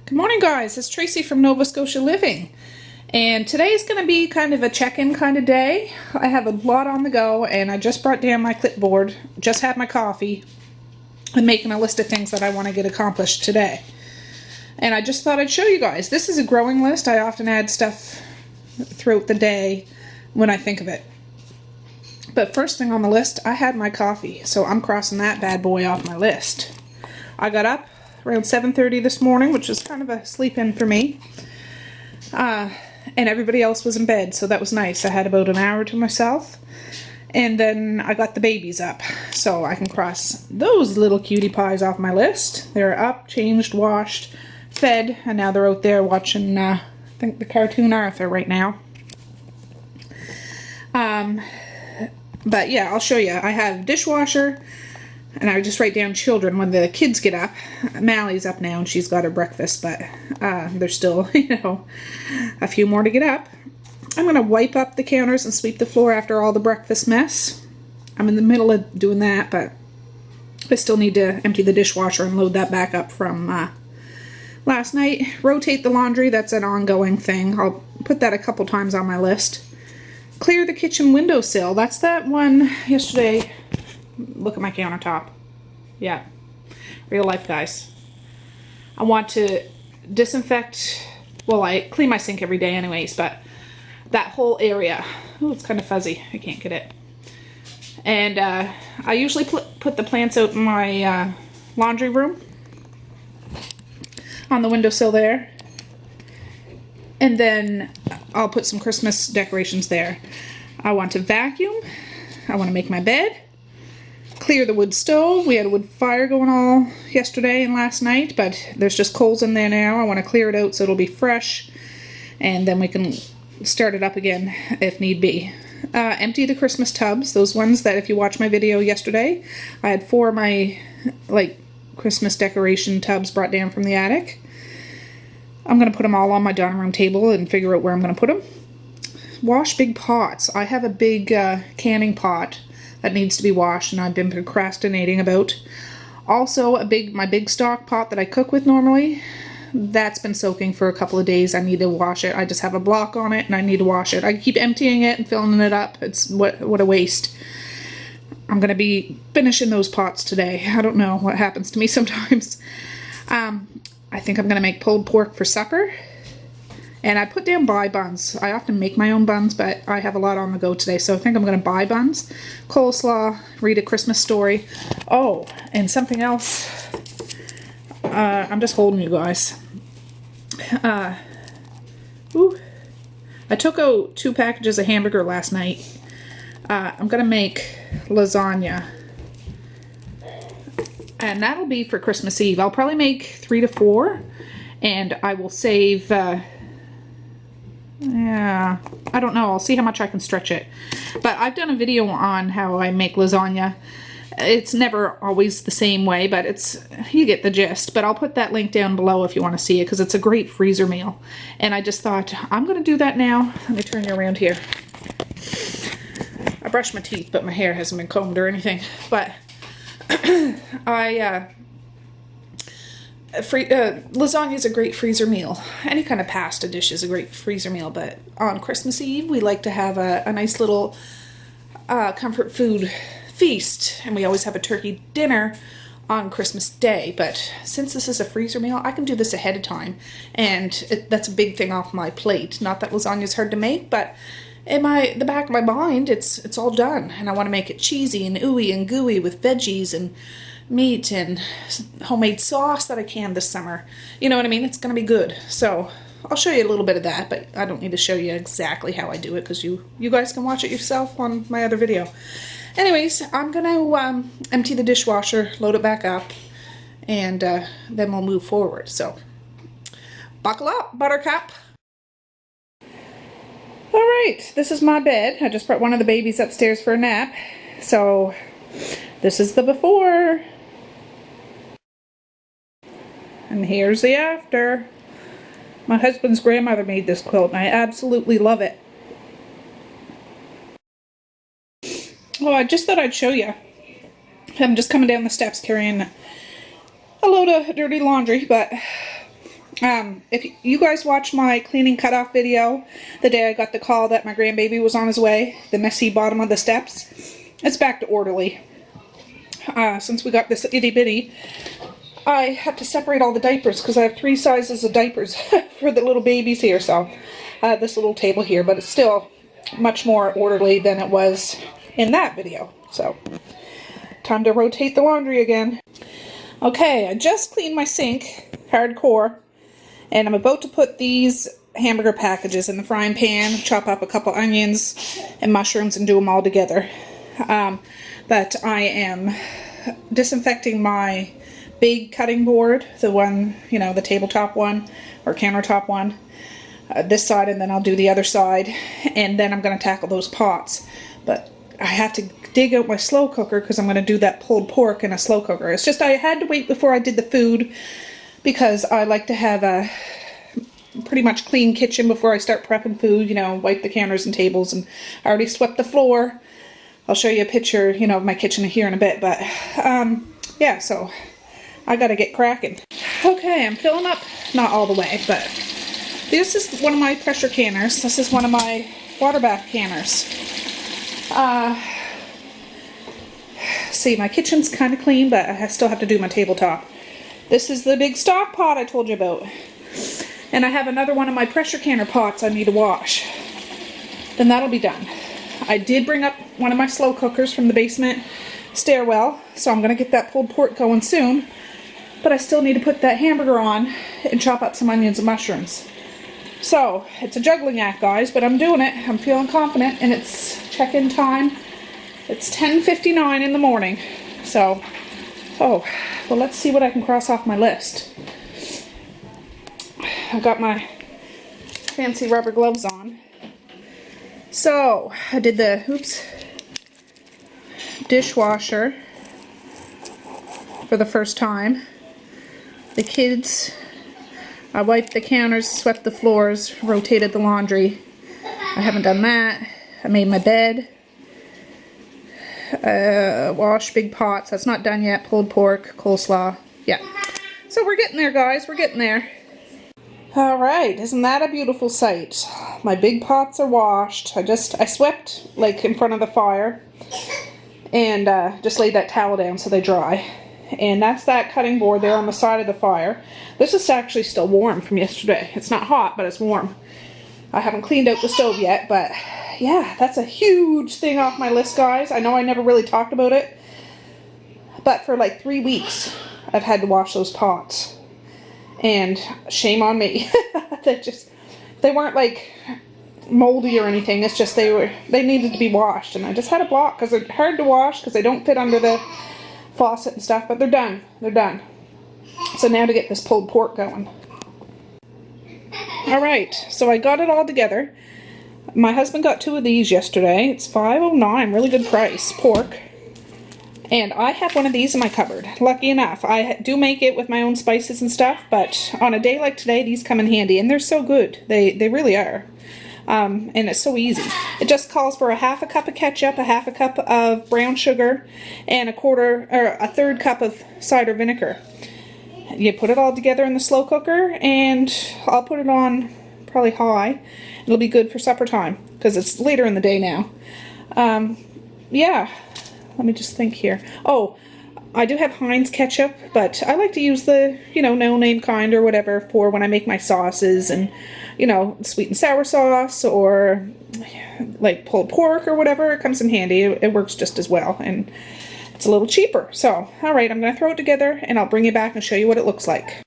Good morning, guys. It's Tracey from Nova Scotia Living, and today is going to be kind of a check-in kind of day. I have a lot on the go, and I just brought down my clipboard, just had my coffee, and making a list of things that I want to get accomplished today. And I just thought I'd show you guys. This is a growing list. I often add stuff throughout the day when I think of it. But first thing on the list, I had my coffee, so I'm crossing that bad boy off my list. I got up around 7:30 this morning, which was kind of a sleep-in for me. And everybody else was in bed, so that was nice. I had about an hour to myself. And then I got the babies up, so I can cross those little cutie pies off my list. They're up, changed, washed, fed, and now they're out there watching, I think, the cartoon Arthur right now. But yeah, I'll show you. I have dishwasher, and I just write down children when the kids get up. Mally's up now, and she's got her breakfast, but there's still, a few more to get up. I'm going to wipe up the counters and sweep the floor after all the breakfast mess. I'm in the middle of doing that, but I still need to empty the dishwasher and load that back up from last night. Rotate the laundry, that's an ongoing thing. I'll put that a couple times on my list. Clear the kitchen windowsill. That's that one yesterday. Look at my countertop. Yeah, real life, guys. I want to disinfect, well, I clean my sink every day anyways, but that whole area, oh, it's kind of fuzzy, I can't get it. And I usually put the plants out in my laundry room on the windowsill there, and then I'll put some Christmas decorations there. I want to vacuum, I want to make my bed, clear the wood stove. We had a wood fire going all yesterday and last night, but there's just coals in there now. I want to clear it out so it'll be fresh, and then we can start it up again if need be. Empty the Christmas tubs, those ones that if you watch my video yesterday, I had 4 of my Christmas decoration tubs brought down from the attic. I'm going to put them all on my dining room table and figure out where I'm going to put them. Wash big pots. I have a big canning pot that needs to be washed, and I've been procrastinating about. Also, my big stock pot that I cook with normally, that's been soaking for a couple of days. I need to wash it. I just have a block on it, and I need to wash it. I keep emptying it and filling it up. It's what a waste. I'm going to be finishing those pots today. I don't know what happens to me sometimes. I think I'm going to make pulled pork for supper. And I put down buy buns. I often make my own buns, but I have a lot on the go today, so I think I'm going to buy buns. Coleslaw, read a Christmas story. Oh, and something else. I'm just holding you guys. I took out 2 packages of hamburger last night. I'm going to make lasagna. And that'll be for Christmas Eve. I'll probably make 3 to 4. And I will save... yeah, I don't know. I'll see how much I can stretch it. But I've done a video on how I make lasagna. It's never always the same way, but you get the gist. But I'll put that link down below if you want to see it, because it's a great freezer meal. And I just thought, I'm going to do that now. Let me turn you around here. I brushed my teeth, but my hair hasn't been combed or anything. But lasagna is a great freezer meal. Any kind of pasta dish is a great freezer meal, but on Christmas Eve we like to have a nice little comfort food feast, and we always have a turkey dinner on Christmas Day. But since this is a freezer meal, I can do this ahead of time, and that's a big thing off my plate. Not that lasagna is hard to make, but in the back of my mind, it's all done, and I want to make it cheesy and ooey and gooey with veggies and meat and homemade sauce that I canned this summer. You know what I mean? It's going to be good. So I'll show you a little bit of that, but I don't need to show you exactly how I do it, because you guys can watch it yourself on my other video. Anyways, I'm going to empty the dishwasher, load it back up, and then we'll move forward. So buckle up, buttercup. Alright, this is my bed. I just brought one of the babies upstairs for a nap. So this is the before. And here's the after. My husband's grandmother made this quilt, and I absolutely love it. Oh, I just thought I'd show you. I'm just coming down the steps carrying a load of dirty laundry, but If you guys watched my cleaning cutoff video the day I got the call that my grandbaby was on his way, the messy bottom of the steps, it's back to orderly. Since we got this itty bitty, I have to separate all the diapers because I have 3 sizes of diapers for the little babies here. So this little table here, but it's still much more orderly than it was in that video. So time to rotate the laundry again. Okay, I just cleaned my sink, hardcore, and I'm about to put these hamburger packages in the frying pan, chop up a couple onions and mushrooms and do them all together. But I am disinfecting my big cutting board, the one, you know, the tabletop one or countertop one, this side, and then I'll do the other side, and then I'm going to tackle those pots. But I have to dig out my slow cooker because I'm going to do that pulled pork in a slow cooker. It's just I had to wait before I did the food because I like to have a pretty much clean kitchen before I start prepping food, you know, wipe the counters and tables, and I already swept the floor. I'll show you a picture, you know, of my kitchen here in a bit, but yeah, so I gotta get cracking. Okay, I'm filling up, not all the way, but this is one of my pressure canners. This is one of my water bath canners. See, my kitchen's kind of clean, but I still have to do my tabletop. This is the big stock pot I told you about. And I have another one of my pressure canner pots I need to wash. Then that'll be done. I did bring up one of my slow cookers from the basement stairwell, so I'm going to get that pulled pork going soon. But I still need to put that hamburger on and chop up some onions and mushrooms. So, it's a juggling act, guys, but I'm doing it. I'm feeling confident, and it's check-in time. It's 10:59 in the morning. So, oh, well, let's see what I can cross off my list. I got my fancy rubber gloves on. So, I did the, dishwasher for the first time. The kids, I wiped the counters, swept the floors, rotated the laundry. I haven't done that. I made my bed. Washed big pots. That's not done yet. Pulled pork, coleslaw. Yeah. So we're getting there, guys. We're getting there. Alright, isn't that a beautiful sight? My big pots are washed. I swept like in front of the fire and just laid that towel down so they dry. And that's that cutting board there on the side of the fire. This is actually still warm from yesterday. It's not hot, but it's warm. I haven't cleaned out the stove yet, but yeah, that's a huge thing off my list, guys. I know I never really talked about it, but for like 3 weeks I've had to wash those pots. And shame on me. They weren't like moldy or anything. It's just they needed to be washed, and I just had a block because they're hard to wash because they don't fit under the faucet and stuff, but they're done. They're done. So now to get this pulled pork going. Alright, so I got it all together. My husband got 2 of these yesterday. It's $5.09, really good price, pork. And I have one of these in my cupboard. Lucky enough. I do make it with my own spices and stuff, but on a day like today, these come in handy, and they're so good. They really are. And it's so easy. It just calls for a half a cup of ketchup, a half a cup of brown sugar, and a third cup of cider vinegar. You put it all together in the slow cooker, and I'll put it on probably high. It'll be good for supper time, because it's later in the day now. Yeah. Let me just think here. Oh, I do have Heinz ketchup, but I like to use the, you know, no-name kind or whatever for when I make my sauces and, you know, sweet and sour sauce or like pulled pork or whatever. It comes in handy. It works just as well, and it's a little cheaper. So, all right, I'm going to throw it together, and I'll bring it back and show you what it looks like.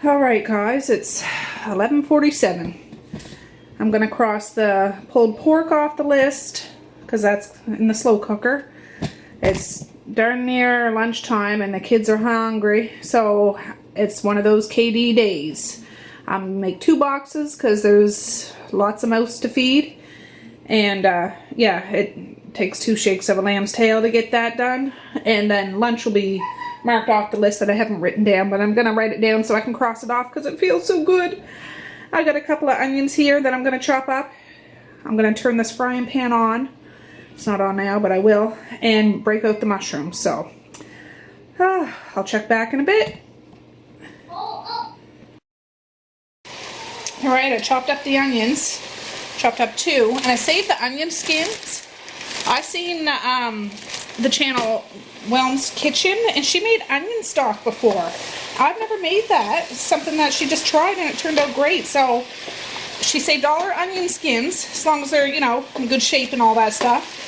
Alright guys, it's 11:47. I'm going to cross the pulled pork off the list because that's in the slow cooker. It's darn near lunchtime and the kids are hungry, so it's one of those KD days. I'm going to make 2 boxes because there's lots of mouths to feed, and yeah, it takes 2 shakes of a lamb's tail to get that done, and then lunch will be marked off the list that I haven't written down, but I'm going to write it down so I can cross it off because it feels so good. I got a couple of onions here that I'm going to chop up. I'm going to turn this frying pan on. It's not on now, but I will. And break out the mushrooms. So, I'll check back in a bit. Alright, I chopped up the onions. Chopped up 2. And I saved the onion skins. I seen the channel Whelm's Kitchen, and she made onion stock before. I've never made that. It's something that she just tried and it turned out great. So she saved all her onion skins, as long as they're, you know, in good shape and all that stuff.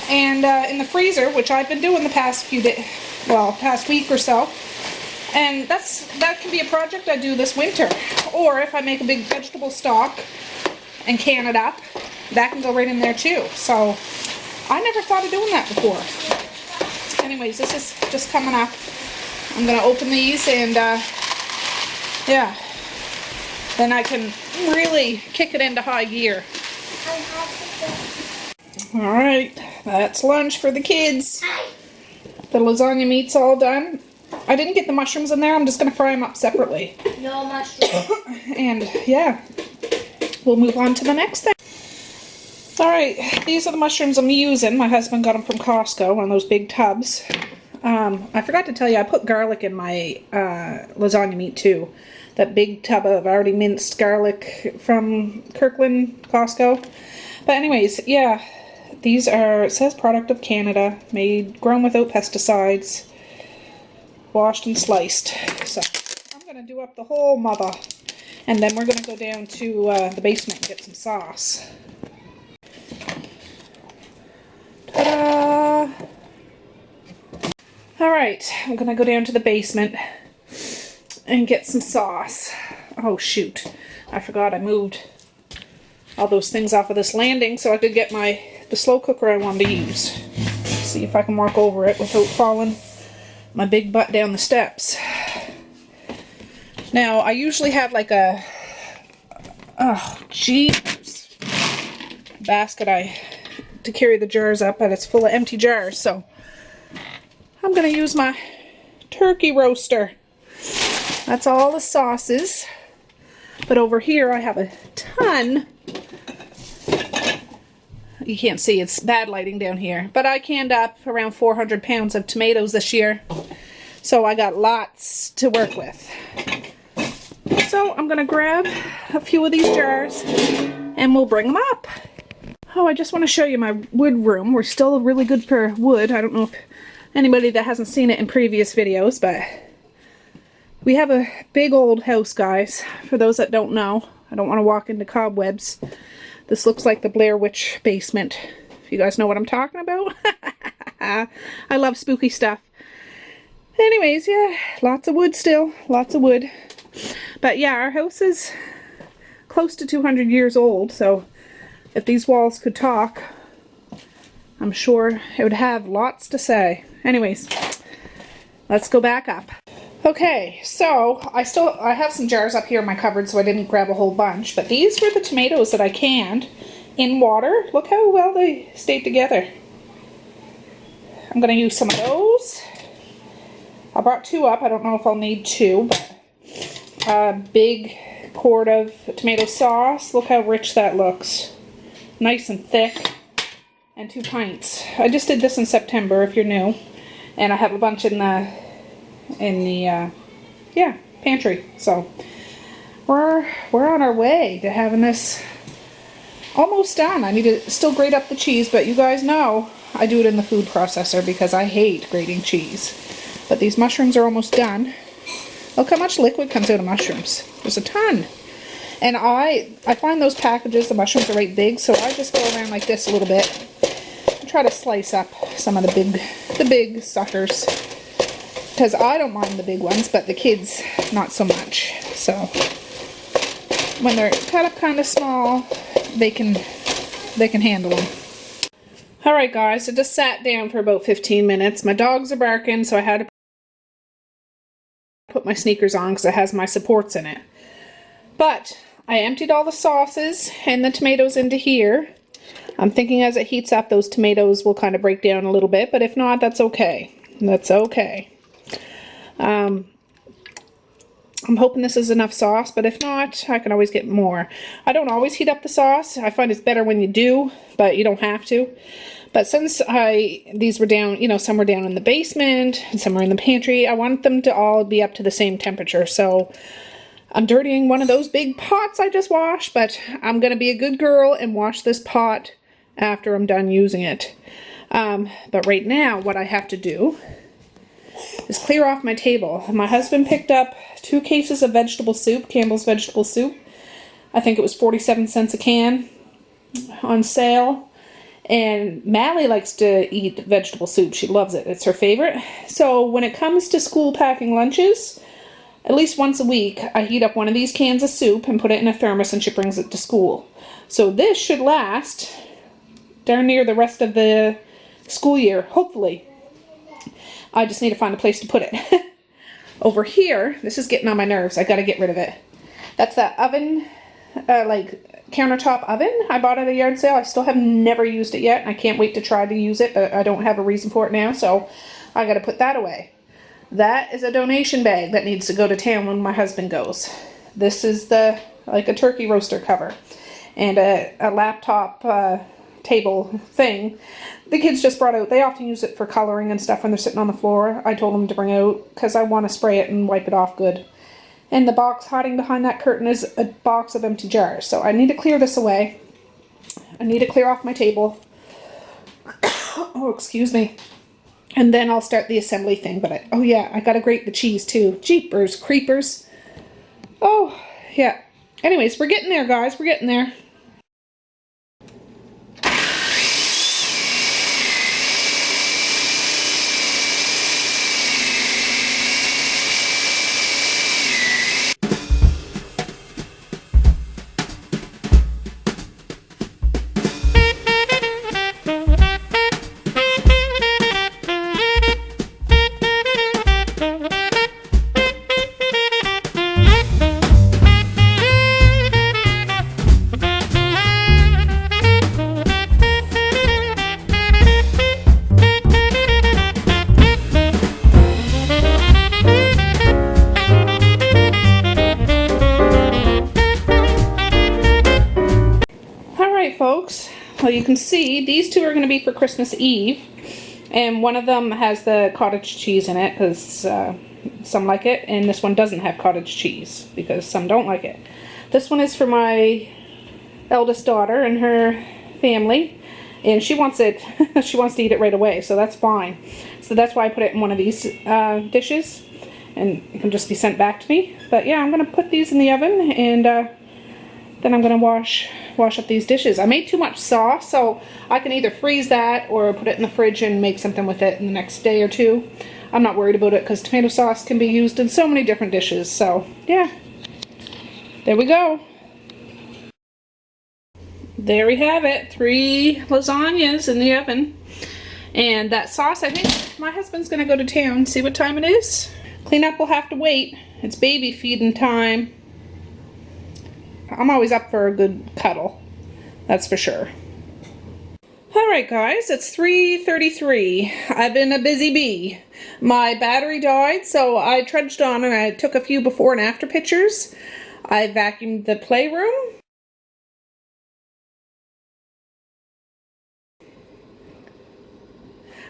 And in the freezer, which I've been doing the past few days, well, past week or so. And that can be a project I do this winter. Or if I make a big vegetable stock and can it up, that can go right in there too. So I never thought of doing that before. Anyways, this is just coming up. I'm going to open these and, yeah, then I can really kick it into high gear. Alright, that's lunch for the kids. The lasagna meat's all done. I didn't get the mushrooms in there. I'm just going to fry them up separately. No mushrooms. And, yeah, we'll move on to the next thing. Alright, these are the mushrooms I'm using. My husband got them from Costco, one of those big tubs. I forgot to tell you, I put garlic in my lasagna meat too. That big tub of already minced garlic from Kirkland, Costco. But anyways, yeah, these are, it says product of Canada, grown without pesticides, washed and sliced. So I'm going to do up the whole mother. And then we're going to go down to the basement and get some sauce. Ta-da! Alright, I'm gonna go down to the basement and get some sauce. Oh shoot, I forgot I moved all those things off of this landing so I could get the slow cooker I wanted to use. See if I can walk over it without falling my big butt down the steps. Now, I usually have like a, oh jeez, basket to carry the jars up, but it's full of empty jars, so I'm going to use my turkey roaster. That's all the sauces. But over here I have a ton. You can't see, it's bad lighting down here. But I canned up around 400 pounds of tomatoes this year. So I got lots to work with. So I'm going to grab a few of these jars and we'll bring them up. Oh, I just want to show you my wood room. We're still really good for wood. I don't know if anybody that hasn't seen it in previous videos, but we have a big old house, guys. For those that don't know, I don't want to walk into cobwebs. This looks like the Blair Witch basement, if you guys know what I'm talking about. I love spooky stuff. Anyways, yeah, lots of wood still, lots of wood. But yeah, our house is close to 200 years old, so if these walls could talk, I'm sure it would have lots to say. Anyways, let's go back up. Okay, so I have some jars up here in my cupboard, so I didn't grab a whole bunch, but these were the tomatoes that I canned in water. Look how well they stayed together. I'm going to use some of those. I brought 2 up. I don't know if I'll need 2, but a big quart of tomato sauce. Look how rich that looks. Nice and thick. And 2 pints. I just did this in September if you're new. And I have a bunch in the pantry. So we're on our way to having this almost done. I need to still grate up the cheese, but you guys know I do it in the food processor because I hate grating cheese. But these mushrooms are almost done. Look how much liquid comes out of mushrooms. There's a ton. And I find those packages, the mushrooms are right big, so I just go around like this a little bit and try to slice up some of the big suckers. Because I don't mind the big ones, but the kids, not so much. So when they're cut up kind of small, they can handle them. Alright guys, I just sat down for about 15 minutes. My dogs are barking, so I had to put my sneakers on because it has my supports in it. But I emptied all the sauces and the tomatoes into here. I'm thinking as it heats up, those tomatoes will kind of break down a little bit, but if not, that's okay. That's okay. I'm I'm hoping this is enough sauce, but if not, I can always get more. I don't always heat up the sauce. I find it's better when you do, but you don't have to. But since these were down, you know, some were down in the basement and some were in the pantry, I want them to all be up to the same temperature. So I'm dirtying one of those big pots I just washed, but I'm going to be a good girl and wash this pot after I'm done using it. But right now, what I have to do is clear off my table. My husband picked up 2 cases of vegetable soup, Campbell's vegetable soup. I think it was 47 cents a can on sale. And Mally likes to eat vegetable soup. She loves it. It's her favorite. So when it comes to school packing lunches, at least once a week, I heat up one of these cans of soup and put it in a thermos and she brings it to school. So this should last darn near the rest of the school year, hopefully. I just need to find a place to put it. Over here, this is getting on my nerves. I gotta get rid of it. That's that oven, like countertop oven I bought at a yard sale. I still have never used it yet. I can't wait to try to use it, but I don't have a reason for it now, so I gotta put that away. That is a donation bag that needs to go to town when my husband goes. This is like a turkey roaster cover and a laptop table thing. The kids just brought out. They often use it for coloring and stuff when they're sitting on the floor. I told them to bring out because I want to spray it and wipe it off good. And the box hiding behind that curtain is a box of empty jars. So I need to clear this away. I need to clear off my table. Oh, excuse me. And then I'll start the assembly thing. But oh yeah, I gotta grate the cheese too. Jeepers creepers. Oh, yeah. Anyways, we're getting there, guys. We're getting there. Folks, well, you can see these 2 are going to be for Christmas Eve, and one of them has the cottage cheese in it because some like it, and this one doesn't have cottage cheese because some don't like it. This one is for my eldest daughter and her family, and she wants it. She wants to eat it right away, so that's fine. So that's why I put it in one of these dishes, and it can just be sent back to me. But yeah, I'm going to put these in the oven, and then I'm going to wash up these dishes. I made too much sauce, so I can either freeze that or put it in the fridge and make something with it in the next day or 2. I'm not worried about it because tomato sauce can be used in so many different dishes. So yeah, there we go. There we have it. 3 lasagnas in the oven. And that sauce, I think my husband's going to go to town. See what time it is? Cleanup will have to wait. It's baby feeding time. I'm always up for a good cuddle, that's for sure. Alright guys, it's 3:33. I've been a busy bee. My battery died, so I trudged on and I took a few before and after pictures. I vacuumed the playroom.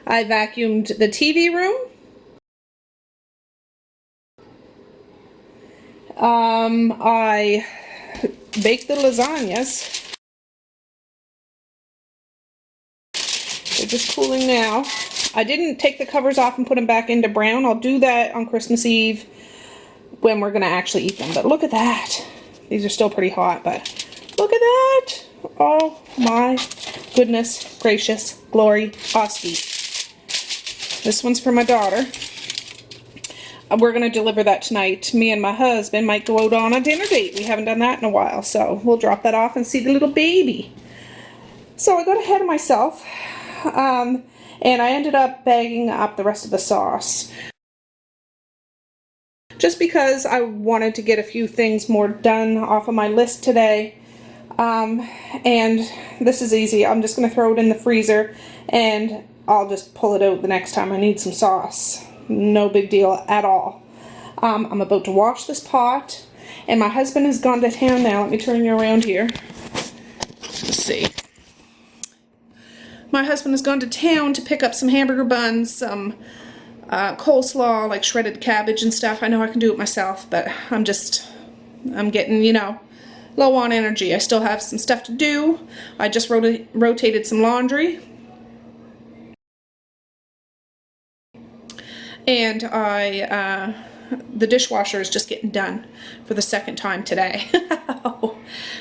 I vacuumed the TV room. I baked the lasagnas. They're just cooling now. I didn't take the covers off and put them back into brown. I'll do that on Christmas Eve when we're going to actually eat them. But look at that. These are still pretty hot, but look at that. Oh my goodness gracious glory Oski. This one's for my daughter. We're going to deliver that tonight. Me and my husband might go out on a dinner date. We haven't done that in a while, so we'll drop that off and see the little baby. So I got ahead of myself, and I ended up bagging up the rest of the sauce. Just because I wanted to get a few things more done off of my list today. And this is easy. I'm just going to throw it in the freezer, and I'll just pull it out the next time I need some sauce. No big deal at all. I'm about to wash this pot, and my husband has gone to town now. Let me turn you around here. Let's see. My husband has gone to town to pick up some hamburger buns, some coleslaw, like shredded cabbage and stuff. I know I can do it myself, but I'm getting, you know, low on energy. I still have some stuff to do. I just rotated some laundry. And the dishwasher is just getting done for the second time today.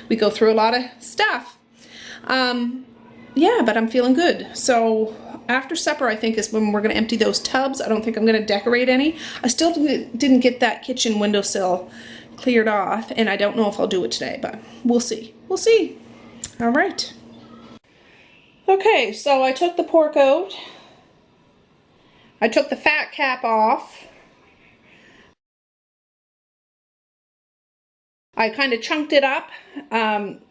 We go through a lot of stuff. Yeah, but I'm feeling good. So after supper, I think, is when we're going to empty those tubs. I don't think I'm going to decorate any. I still didn't get that kitchen windowsill cleared off, and I don't know if I'll do it today, but we'll see. We'll see. All right. Okay, so I took the pork out. I took the fat cap off. I kind of chunked it up.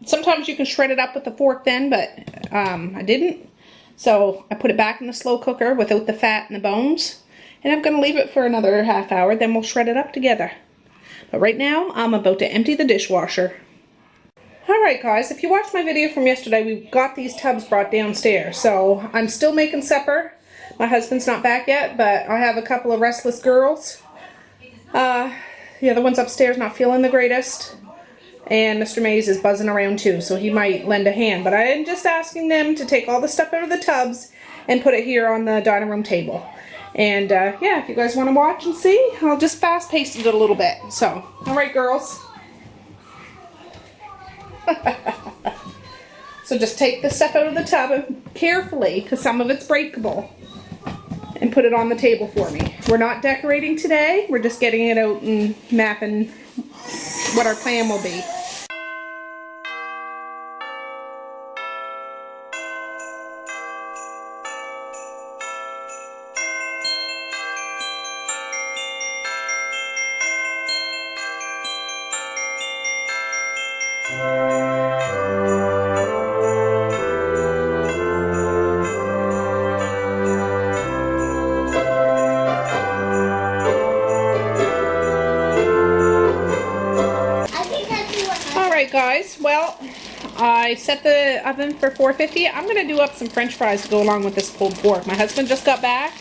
Sometimes you can shred it up with a fork then, but I didn't. So I put it back in the slow cooker without the fat and the bones. And I'm going to leave it for another half hour, then we'll shred it up together. But right now, I'm about to empty the dishwasher. Alright guys, if you watched my video from yesterday, we got these tubs brought downstairs. So I'm still making supper. My husband's not back yet, but I have a couple of restless girls. The other one's upstairs not feeling the greatest. And Mr. Mays is buzzing around too, so he might lend a hand. But I am just asking them to take all the stuff out of the tubs and put it here on the dining room table. And yeah, if you guys want to watch and see, I'll just fast-pace it a little bit. So, alright girls. So just take the stuff out of the tub carefully, because some of it's breakable, and put it on the table for me. We're not decorating today, we're just getting it out and mapping what our plan will be. Guys, well, I set the oven for 450. I'm going to do up some french fries to go along with this pulled pork. My husband just got back.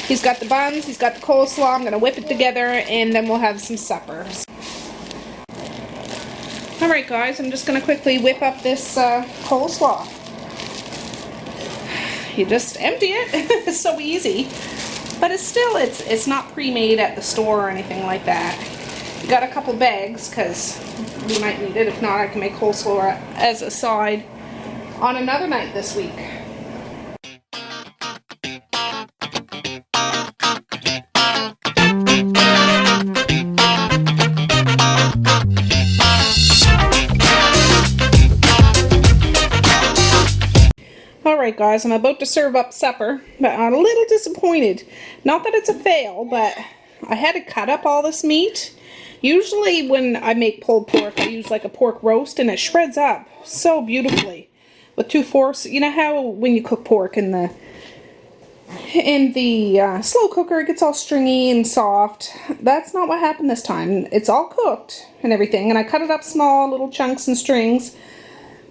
He's got the buns, he's got the coleslaw. I'm going to whip it together and then we'll have some supper. Alright guys, I'm just going to quickly whip up this coleslaw. You just empty it. It's so easy. But it's still, it's not pre-made at the store or anything like that. Got a couple bags because we might need it. If not, I can make coleslaw as a side on another night this week. Alright guys, I'm about to serve up supper, but I'm a little disappointed. Not that it's a fail, but I had to cut up all this meat. Usually when I make pulled pork, I use like a pork roast and it shreds up so beautifully with 2 forks. You know how when you cook pork in the slow cooker, it gets all stringy and soft. That's not what happened this time. It's all cooked and everything, and I cut it up small, little chunks and strings,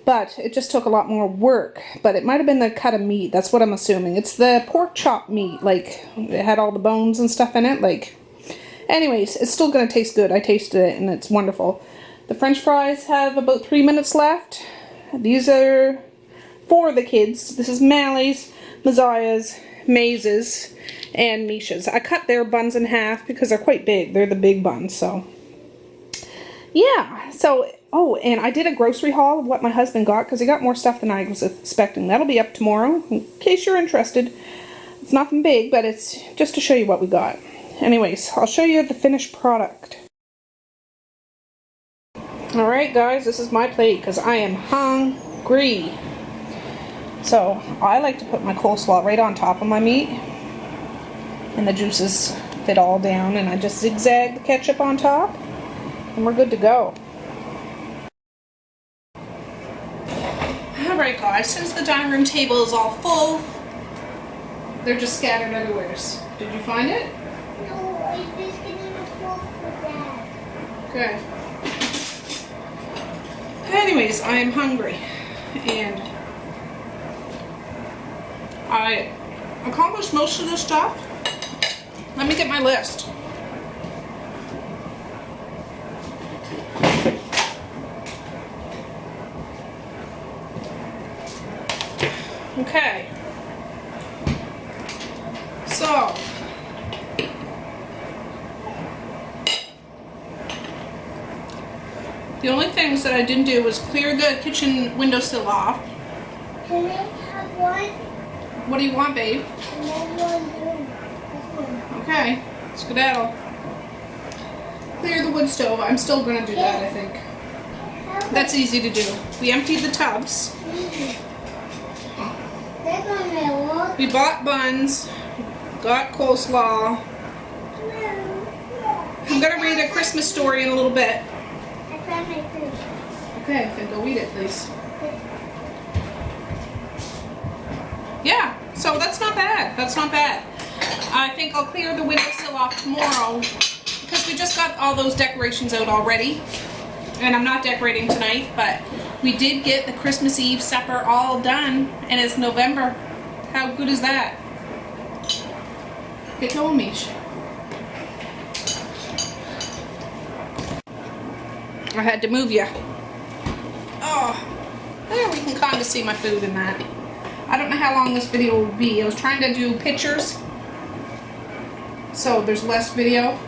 but it just took a lot more work. But it might have been the cut of meat. That's what I'm assuming. It's the pork chop meat, like it had all the bones and stuff in it, like. Anyways, it's still going to taste good. I tasted it and it's wonderful. The french fries have about 3 minutes left. These are for the kids. This is Mally's, Messiah's, Maze's, and Misha's. I cut their buns in half because they're quite big. They're the big buns, so. Yeah, so, oh, and I did a grocery haul of what my husband got because he got more stuff than I was expecting. That'll be up tomorrow, in case you're interested. It's nothing big, but it's just to show you what we got. Anyways, I'll show you the finished product. Alright guys, this is my plate because I am hungry. So, I like to put my coleslaw right on top of my meat. And the juices fit all down, and I just zigzag the ketchup on top. And we're good to go. Alright guys, since the dining room table is all full, they're just scattered everywhere. Did you find it? No, is this getting a full Okay. Anyways, I am hungry. And I accomplished most of this stuff. Let me get my list. Okay. So, the only things that I didn't do was clear the kitchen windowsill off. Can I have one? What do you want, babe? Okay, skedaddle. Clear the wood stove. I'm still gonna do that, I think. That's easy to do. We emptied the tubs. We bought buns, got coleslaw. I'm gonna read a Christmas story in a little bit. I found my food. Okay, then go eat it, please. Yeah, so that's not bad. That's not bad. I think I'll clear the windowsill off tomorrow because we just got all those decorations out already. And I'm not decorating tonight, but we did get the Christmas Eve supper all done, and it's November. How good is that? Get going, Mish. I had to move you. Oh, there we can kind of see my food in that. I don't know how long this video will be. I was trying to do pictures, so there's less video.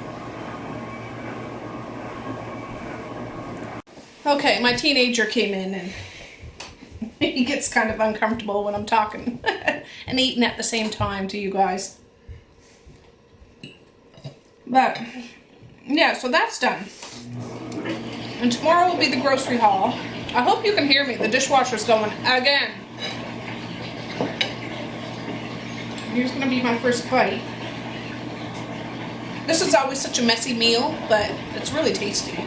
Okay, my teenager came in and he gets kind of uncomfortable when I'm talking and eating at the same time to you guys. But, yeah, so that's done. And tomorrow will be the grocery haul. I hope you can hear me. The dishwasher's going again. Here's gonna be my first bite. This is always such a messy meal, but it's really tasty.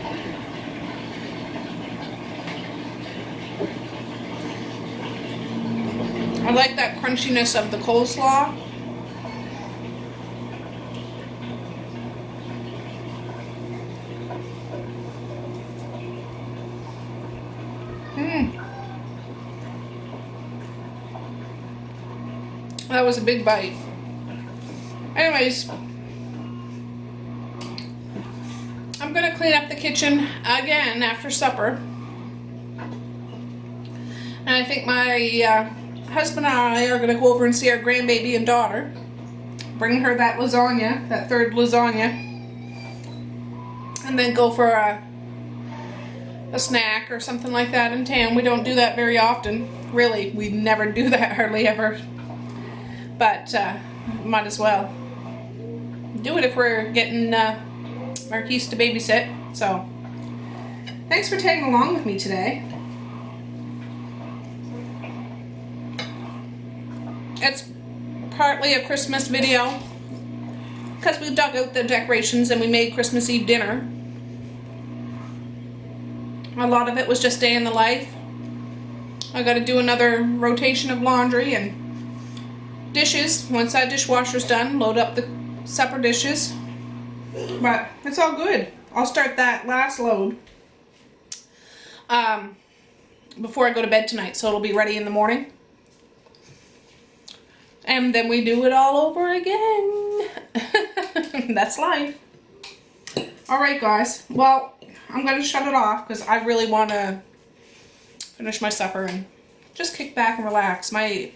I like that crunchiness of the coleslaw. That was a big bite. Anyways, I'm gonna clean up the kitchen again after supper. And I think my husband and I are gonna go over and see our grandbaby and daughter. Bring her that lasagna, that third lasagna. And then go for a snack or something like that in town. We don't do that very often. Really, we never do that, hardly ever. But might as well do it if we're getting Marquise to babysit. So thanks for tagging along with me today. It's partly a Christmas video because we dug out the decorations and we made Christmas Eve dinner. A lot of it was just day in the life. I got to do another rotation of laundry and dishes. Once that dishwasher's done, load up the supper dishes. But it's all good. I'll start that last load before I go to bed tonight, so it'll be ready in the morning. And then we do it all over again. That's life. Alright guys, well, I'm going to shut it off because I really want to finish my supper and just kick back and relax. My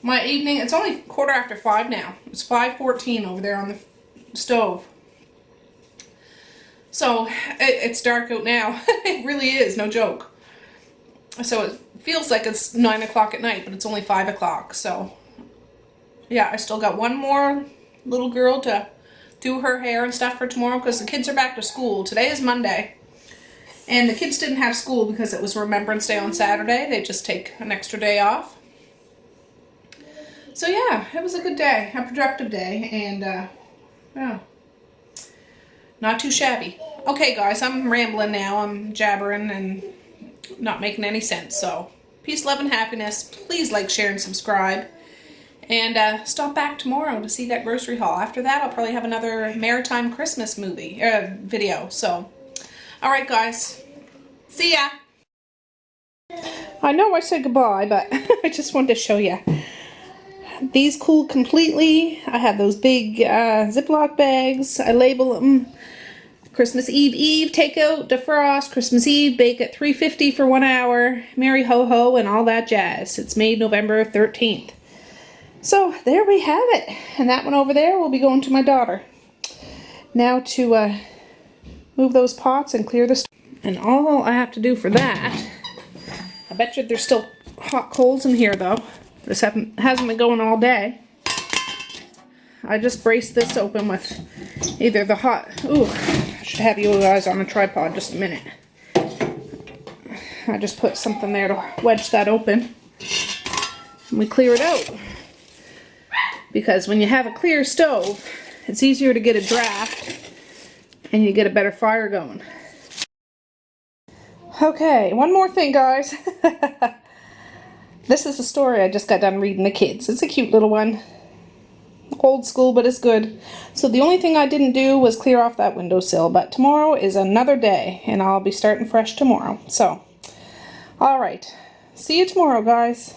evening, it's only 5:15 now. It's 5:14 over there on the stove. So it's dark out now. It really is, no joke. So it feels like it's 9 o'clock at night, but it's only 5 o'clock. So yeah, I still got one more little girl to do her hair and stuff for tomorrow because the kids are back to school. Today is Monday. And the kids didn't have school because it was Remembrance Day on Saturday. They just take an extra day off. So yeah, it was a good day, a productive day, and yeah, not too shabby. Okay guys, I'm rambling now, I'm jabbering and not making any sense. So peace, love, and happiness. Please like, share, and subscribe. And stop back tomorrow to see that grocery haul. After that, I'll probably have another Maritime Christmas movie video. So All right, guys. See ya. I know I said goodbye, but I just wanted to show you. These cooled completely. I have those big Ziploc bags. I label them Christmas Eve, takeout, defrost, Christmas Eve, bake at 350 for 1 hour, Merry Ho Ho, and all that jazz. It's made November 13th. So there we have it. And that one over there will be going to my daughter. Now to move those pots and clear the stove. And all I have to do for that, I bet you there's still hot coals in here though. This hasn't been going all day. I just braced this open with either the hot, ooh, I should have you guys on a tripod just a minute. I just put something there to wedge that open. And we clear it out. Because when you have a clear stove, it's easier to get a draft and you get a better fire going. Okay, one more thing, guys. This is a story I just got done reading the kids. It's a cute little one. Old school, but it's good. So the only thing I didn't do was clear off that windowsill, but tomorrow is another day, and I'll be starting fresh tomorrow. So, alright. See you tomorrow, guys.